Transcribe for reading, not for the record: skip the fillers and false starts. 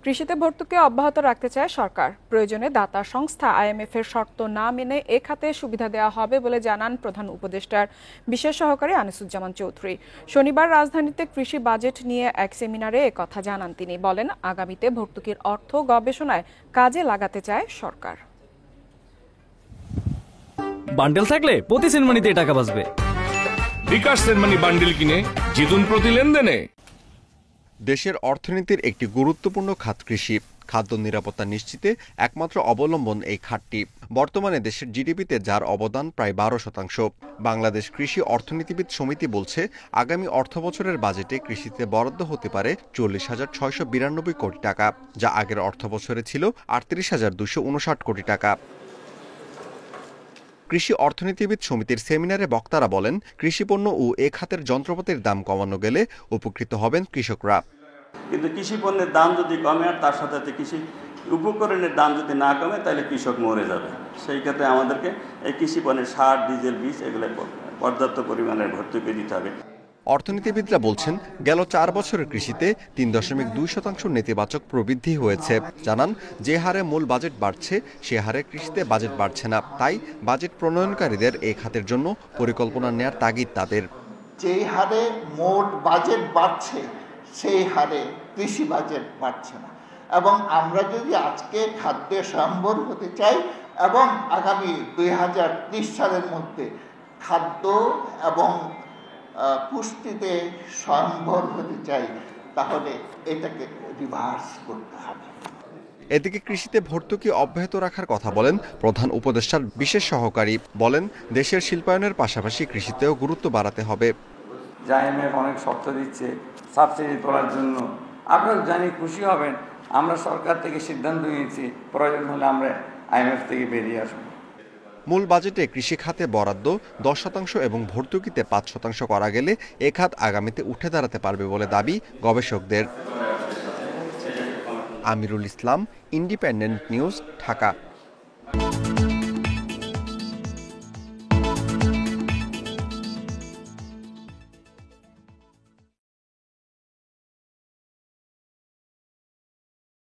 কৃষিতে ভর্তুকি অব্যাহত রাখতে চায় সরকার। প্রয়োজনে দাতা সংস্থা IMF এর শর্ত না মেনে এ খাতে সুবিধা দেওয়া হবে বলে জানান প্রধান উপদেষ্টার বিশেষ সহকারী আনিসুজ্জামান চৌধুরী। শনিবার রাজধানীতে কৃষি বাজেট নিয়ে এক সেমিনারে একথা জানান তিনি। বলেন, আগামীতে ভর্তুকির অর্থ গবেষণায় কাজে লাগাতে চায় সরকার। বান্ডেল থাকলে প্রতি সেনমানিতে টাকা বাঁচবে। বিকাশ সেনমানি বান্ডেল কিনে জিতুন প্রতি লেনদেনে। দেশের অর্থনীতির একটি গুরুত্বপূর্ণ খাত কৃষি। খাদ্য নিরাপত্তা নিশ্চিতে একমাত্র অবলম্বন এই খাতটি। বর্তমানে দেশের জিডিপিতে যার অবদান প্রায় 12%। বাংলাদেশ কৃষি অর্থনীতিবিদ সমিতি বলছে, আগামী অর্থবছরের বাজেটে কৃষিতে বরাদ্দ হতে পারে 40,692 কোটি টাকা, যা আগের অর্থবছরে ছিল 38,259 কোটি টাকা। কৃষি অর্থনীতিবিদ সমিতির সেমিনারে বক্তারা বলেন, কৃষিপণ্য ও এ খাতের যন্ত্রপাতির দাম কমানো গেলে উপকৃত হবেন কৃষকরা। কিন্তু কৃষি পণ্যের দাম যদি কমে আর তার সাথে কৃষি উপকরণের দাম যদি না কমে, তাহলে কৃষক মরে যাবে। সেই ক্ষেত্রে আমাদেরকে এই কৃষি পণ্যের সার, ডিজেল, বীজ এগুলো পর্যাপ্ত পরিমাণে ভর্তুকি দিতে হবে। অর্থনীতিবিদরা বলছেন, গেল 4 বছরের কৃষিতে 3.2% নেতিবাচক প্রবৃদ্ধি হয়েছে। জানান, যে হারে মূল বাজেট বাড়ছে সে হারে কৃষিতে বাজেট বাড়ছে না। তাই বাজেট প্রণয়নকারীদের এই খাতের জন্য পরিকল্পনা নেয়ার তাগিদ তাদের। যে হারে মোট বাজেট বাড়ছে সেই হারে কৃষি বাজেট বাড়ছে না, এবং আমরা যদি আজকে খাদ্যে স্বয়ম্ভর হতে চাই এবং আগামী 2030 সালের মধ্যে খাদ্য এবং পুষ্টিতে স্বয়ম্ভর হতে চাই, তাহলে এটাকে রিভার্স করতে হবে। এদিকে কৃষিতে ভর্তুকি অব্যাহত রাখার কথা বলেন প্রধান উপদেষ্টার বিশেষ সহকারী। বলেন, দেশের শিল্পায়নের পাশাপাশি কৃষিতেও গুরুত্ব বাড়াতে হবে। IMF অনেক শর্ত দিচ্ছে সাবসিডি তোলার জন্য। আপনারা জানি খুশি হবেন, আমরা সরকার থেকে সিদ্ধান্ত নিয়েছি প্রয়োজন হলে আমরা IMF থেকে বেরিয়ে আসব। মূল বাজেটে কৃষি খাতে বরাদ্দ 10% এবং ভর্তুকিতে 5% করা গেলে এ খাত আগামীতে উঠে দাঁড়াতে পারবে বলে দাবি গবেষকদের। Amirul Islam, independent news, Dhaka.